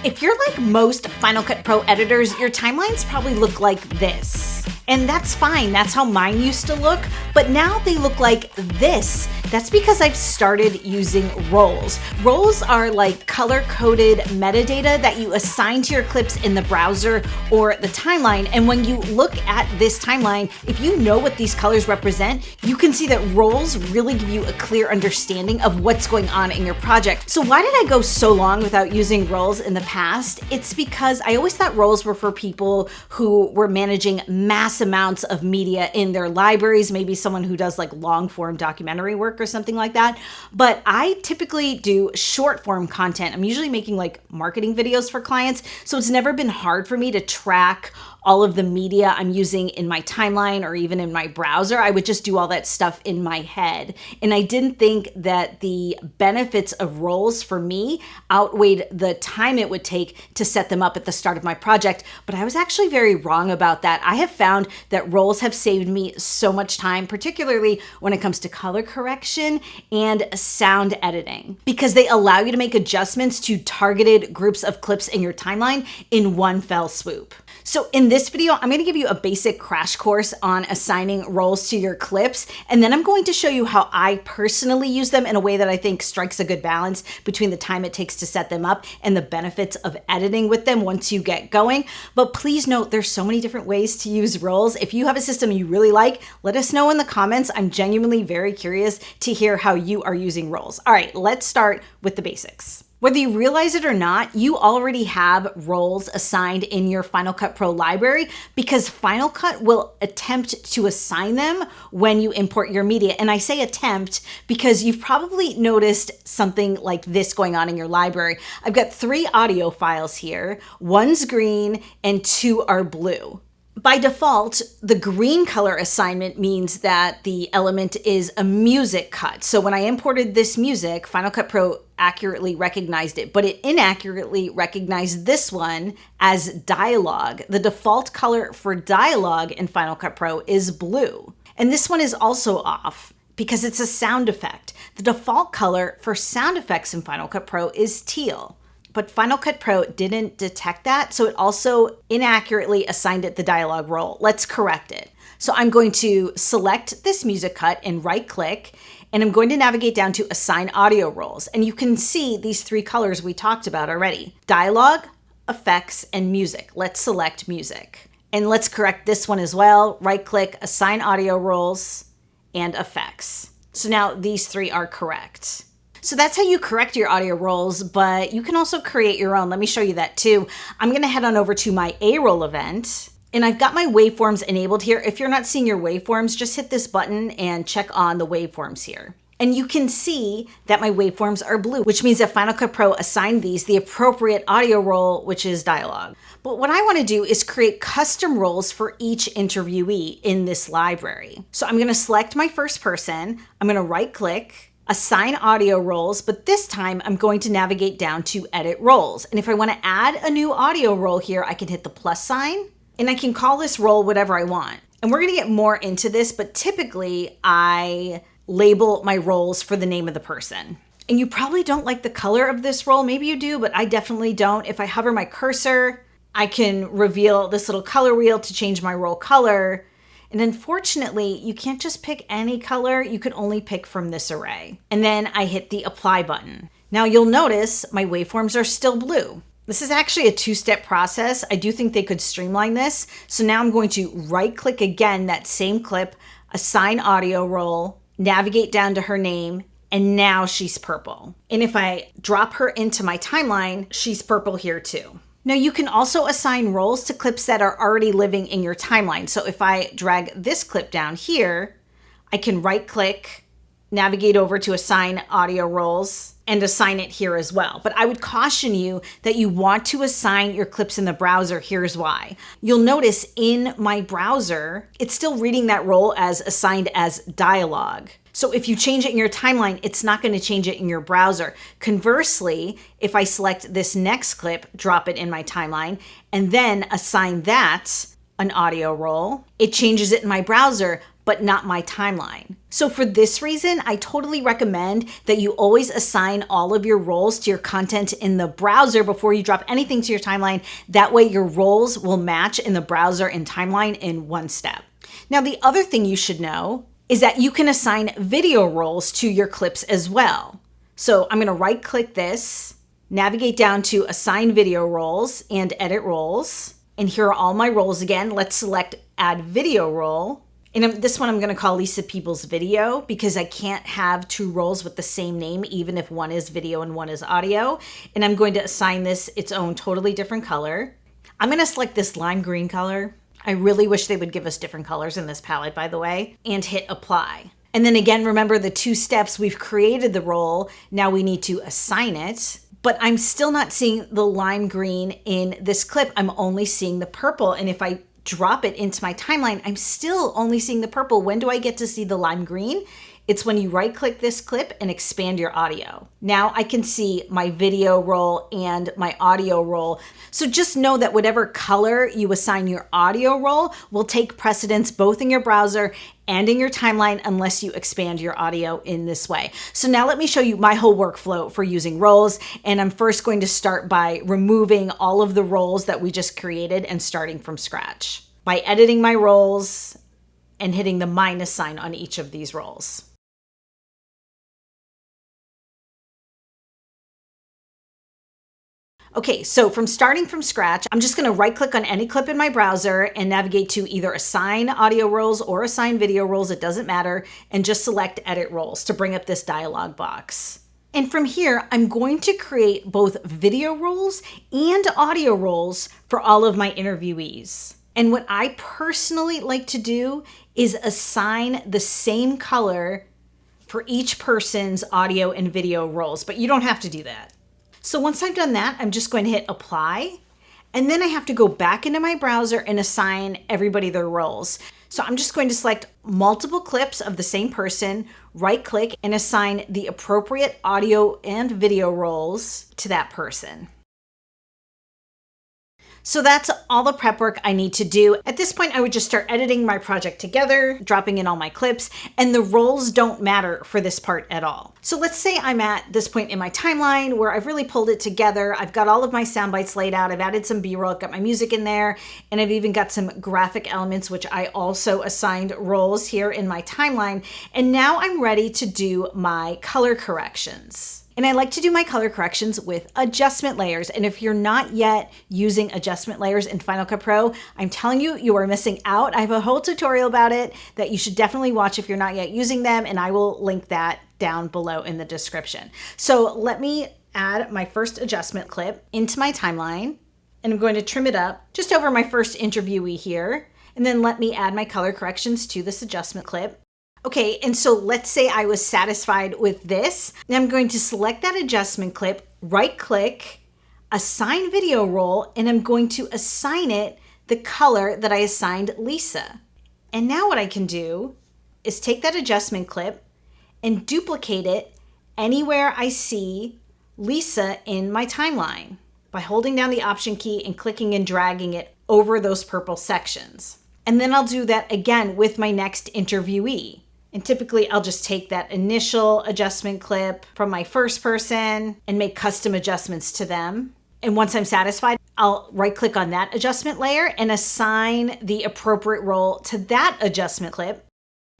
If you're like most Final Cut Pro editors, your timelines probably look like this. And that's fine, that's how mine used to look, but now they look like this. That's because I've started using roles. Roles are like color-coded metadata that you assign to your clips in the browser or the timeline. And when you look at this timeline, if you know what these colors represent, you can see that roles really give you a clear understanding of what's going on in your project. So why did I go so long without using roles in the past? It's because I always thought roles were for people who were managing mass amounts of media in their libraries, maybe someone who does like long form documentary work or something like that. But I typically do short form content. I'm usually making like marketing videos for clients. So it's never been hard for me to track all of the media I'm using in my timeline or even in my browser. I would just do all that stuff in my head. And I didn't think that the benefits of roles for me outweighed the time it would take to set them up at the start of my project. But I was actually very wrong about that. I have found that roles have saved me so much time, particularly when it comes to color correction and sound editing, because they allow you to make adjustments to targeted groups of clips in your timeline in one fell swoop. So in this video, I'm going to give you a basic crash course on assigning roles to your clips, and then I'm going to show you how I personally use them in a way that I think strikes a good balance between the time it takes to set them up and the benefits of editing with them once you get going. But please note, there's so many different ways to use roles. If you have a system you really like, let us know in the comments. I'm genuinely very curious to hear how you are using roles. All right, let's start with the basics. Whether you realize it or not, you already have roles assigned in your Final Cut Pro library because Final Cut will attempt to assign them when you import your media. And I say attempt because you've probably noticed something like this going on in your library. I've got 3 audio files here. One's green and 2 are blue. By default, the green color assignment means that the element is a music cut. So when I imported this music, Final Cut Pro accurately recognized it, but it inaccurately recognized this one as dialogue. The default color for dialogue in Final Cut Pro is blue. And this one is also off because it's a sound effect. The default color for sound effects in Final Cut Pro is teal. But Final Cut Pro didn't detect that, so it also inaccurately assigned it the dialogue role. Let's correct it. So I'm going to select this music cut and right-click, and I'm going to navigate down to Assign Audio Roles. And you can see these 3 colors we talked about already: dialogue, effects, and music. Let's select music. And let's correct this one as well. Right-click, Assign Audio Roles, and Effects. So now these 3 are correct. So that's how you correct your audio roles, but you can also create your own. Let me show you that too. I'm going to head on over to my A-roll event, and I've got my waveforms enabled here. If you're not seeing your waveforms, just hit this button and check on the waveforms here. And you can see that my waveforms are blue, which means that Final Cut Pro assigned these the appropriate audio role, which is dialogue. But what I want to do is create custom roles for each interviewee in this library. So I'm going to select my first person. I'm going to right-click, Assign Audio Roles, but this time I'm going to navigate down to Edit Roles. And if I want to add a new audio role here, I can hit the plus sign, and I can call this role whatever I want. And we're going to get more into this, but typically I label my roles for the name of the person. And you probably don't like the color of this role. Maybe you do, but I definitely don't. If I hover my cursor, I can reveal this little color wheel to change my role color. And unfortunately, you can't just pick any color. You can only pick from this array. And then I hit the apply button. Now you'll notice my waveforms are still blue. This is actually a 2-step process. I do think they could streamline this. So now I'm going to right-click again, that same clip, assign audio role, navigate down to her name, and now she's purple. And if I drop her into my timeline, she's purple here too. Now you can also assign roles to clips that are already living in your timeline. So if I drag this clip down here, I can right-click, navigate over to Assign Audio Roles, and assign it here as well. But I would caution you that you want to assign your clips in the browser. Here's why. You'll notice in my browser, it's still reading that role as assigned as dialogue. So if you change it in your timeline, it's not going to change it in your browser. Conversely, if I select this next clip, drop it in my timeline, and then assign that an audio role, it changes it in my browser, but not my timeline. So for this reason, I totally recommend that you always assign all of your roles to your content in the browser before you drop anything to your timeline. That way your roles will match in the browser and timeline in one step. Now, the other thing you should know is that you can assign video roles to your clips as well. So I'm gonna right click this, navigate down to assign video roles and edit roles. And here are all my roles again. Let's select add video role. And this one I'm gonna call Lisa Peoples Video because I can't have two roles with the same name, even if one is video and one is audio. And I'm going to assign this its own totally different color. I'm gonna select this lime green color. I really wish they would give us different colors in this palette, by the way, and hit apply. And then again, remember the 2 steps. We've created the role. Now we need to assign it, but I'm still not seeing the lime green in this clip. I'm only seeing the purple. And if I drop it into my timeline, I'm still only seeing the purple. When do I get to see the lime green? It's when you right click this clip and expand your audio. Now I can see my video roll and my audio roll. So just know that whatever color you assign your audio roll will take precedence both in your browser and in your timeline unless you expand your audio in this way. So now let me show you my whole workflow for using roles. And I'm first going to start by removing all of the roles that we just created and starting from scratch by editing my roles and hitting the minus sign on each of these roles. Okay, so from starting from scratch, I'm just gonna right click on any clip in my browser and navigate to either assign audio roles or assign video roles, it doesn't matter, and just select edit roles to bring up this dialog box. And from here, I'm going to create both video roles and audio roles for all of my interviewees. And what I personally like to do is assign the same color for each person's audio and video roles, but you don't have to do that. So once I've done that, I'm just going to hit apply. And then I have to go back into my browser and assign everybody their roles. So I'm just going to select multiple clips of the same person, right click and assign the appropriate audio and video roles to that person. So that's all the prep work I need to do. At this point, I would just start editing my project together, dropping in all my clips, and the roles don't matter for this part at all. So let's say I'm at this point in my timeline where I've really pulled it together. I've got all of my sound bites laid out. I've added some B-roll, I've got my music in there, and I've even got some graphic elements, which I also assigned roles here in my timeline. And now I'm ready to do my color corrections. And I like to do my color corrections with adjustment layers. And if you're not yet using adjustment layers in Final Cut Pro, I'm telling you, you are missing out. I have a whole tutorial about it that you should definitely watch if you're not yet using them. And I will link that down below in the description. So let me add my first adjustment clip into my timeline. And I'm going to trim it up just over my first interviewee here. And then let me add my color corrections to this adjustment clip. Okay, and so let's say I was satisfied with this. Now I'm going to select that adjustment clip, right click, assign video role, and I'm going to assign it the color that I assigned Lisa. And now what I can do is take that adjustment clip and duplicate it anywhere I see Lisa in my timeline by holding down the Option key and clicking and dragging it over those purple sections. And then I'll do that again with my next interviewee. And typically I'll just take that initial adjustment clip from my first person and make custom adjustments to them. And once I'm satisfied, I'll right click on that adjustment layer and assign the appropriate role to that adjustment clip.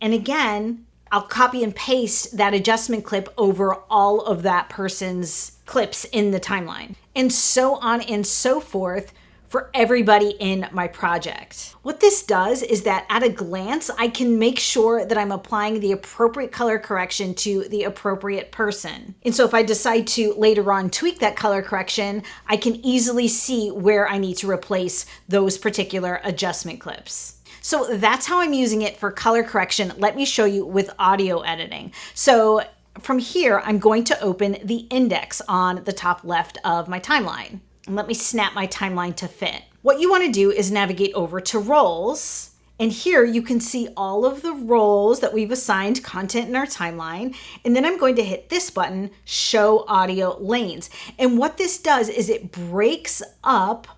And again, I'll copy and paste that adjustment clip over all of that person's clips in the timeline. And so on and so forth for everybody in my project. What this does is that at a glance, I can make sure that I'm applying the appropriate color correction to the appropriate person. And so if I decide to later on tweak that color correction, I can easily see where I need to replace those particular adjustment clips. So that's how I'm using it for color correction. Let me show you with audio editing. So from here, I'm going to open the index on the top left of my timeline. And let me snap my timeline to fit. What you want to do is navigate over to roles. And here you can see all of the roles that we've assigned content in our timeline. And then I'm going to hit this button, Show Audio Lanes. And what this does is it breaks up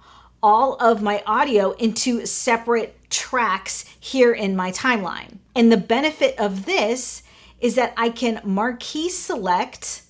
all of my audio into separate tracks here in my timeline. And the benefit of this is that I can marquee select,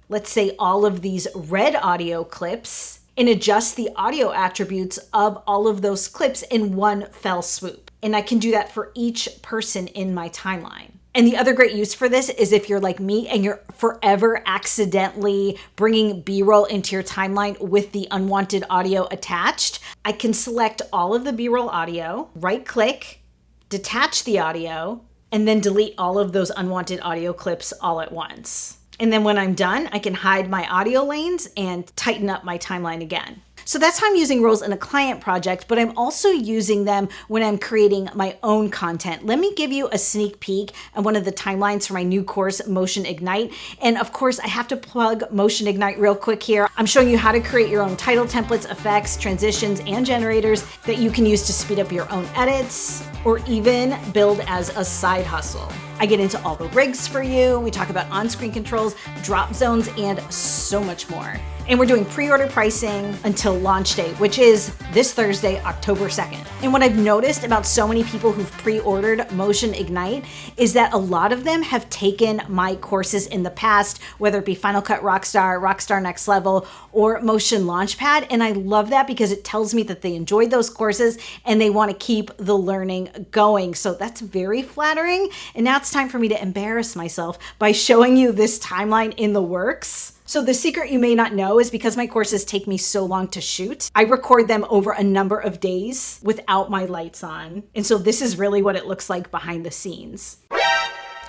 let's say, all of these red audio clips and adjust the audio attributes of all of those clips in one fell swoop. And I can do that for each person in my timeline. And the other great use for this is if you're like me and you're forever accidentally bringing B-roll into your timeline with the unwanted audio attached, I can select all of the B-roll audio, right click, detach the audio, and then delete all of those unwanted audio clips all at once. And then when I'm done, I can hide my audio lanes and tighten up my timeline again. So that's how I'm using rolls in a client project, but I'm also using them when I'm creating my own content. Let me give you a sneak peek at one of the timelines for my new course, Motion Ignite. And of course, I have to plug Motion Ignite real quick here. I'm showing you how to create your own title templates, effects, transitions, and generators that you can use to speed up your own edits or even build as a side hustle. I get into all the rigs for you. We talk about on-screen controls, drop zones, and so much more. And we're doing pre-order pricing until launch day, which is this Thursday, October 2nd. And what I've noticed about so many people who've pre-ordered Motion Ignite is that a lot of them have taken my courses in the past, whether it be Final Cut Rockstar, Rockstar Next Level, or Motion Launchpad. And I love that because it tells me that they enjoyed those courses and they want to keep the learning going. So that's very flattering. And now it's time for me to embarrass myself by showing you this timeline in the works. So the secret you may not know is because my courses take me so long to shoot, I record them over a number of days without my lights on. And so this is really what it looks like behind the scenes.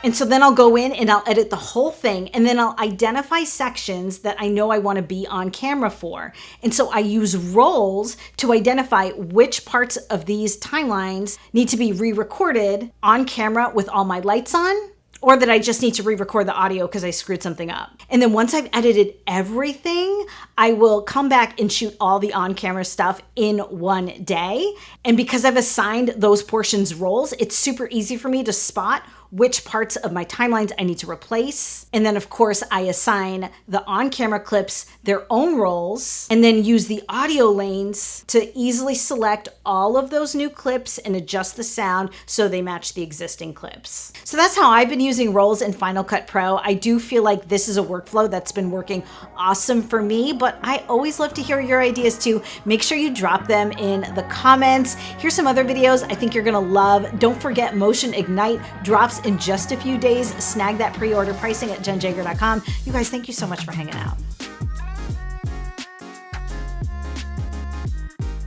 And so then I'll go in and I'll edit the whole thing, and then I'll identify sections that I know I want to be on camera for. And so I use rolls to identify which parts of these timelines need to be re-recorded on camera with all my lights on, or that I just need to re-record the audio because I screwed something up. And then once I've edited everything, I will come back and shoot all the on-camera stuff in one day. And because I've assigned those portions roles, it's super easy for me to spot which parts of my timelines I need to replace. And then of course I assign the on-camera clips their own roles and then use the audio lanes to easily select all of those new clips and adjust the sound so they match the existing clips. So that's how I've been using rolls in Final Cut Pro. I do feel like this is a workflow that's been working awesome for me, but I always love to hear your ideas too. Make sure you drop them in the comments. Here's some other videos I think you're gonna love. Don't forget Motion Ignite drops in just a few days. Snag that pre-order pricing at JennJager.com. You guys, thank you so much for hanging out.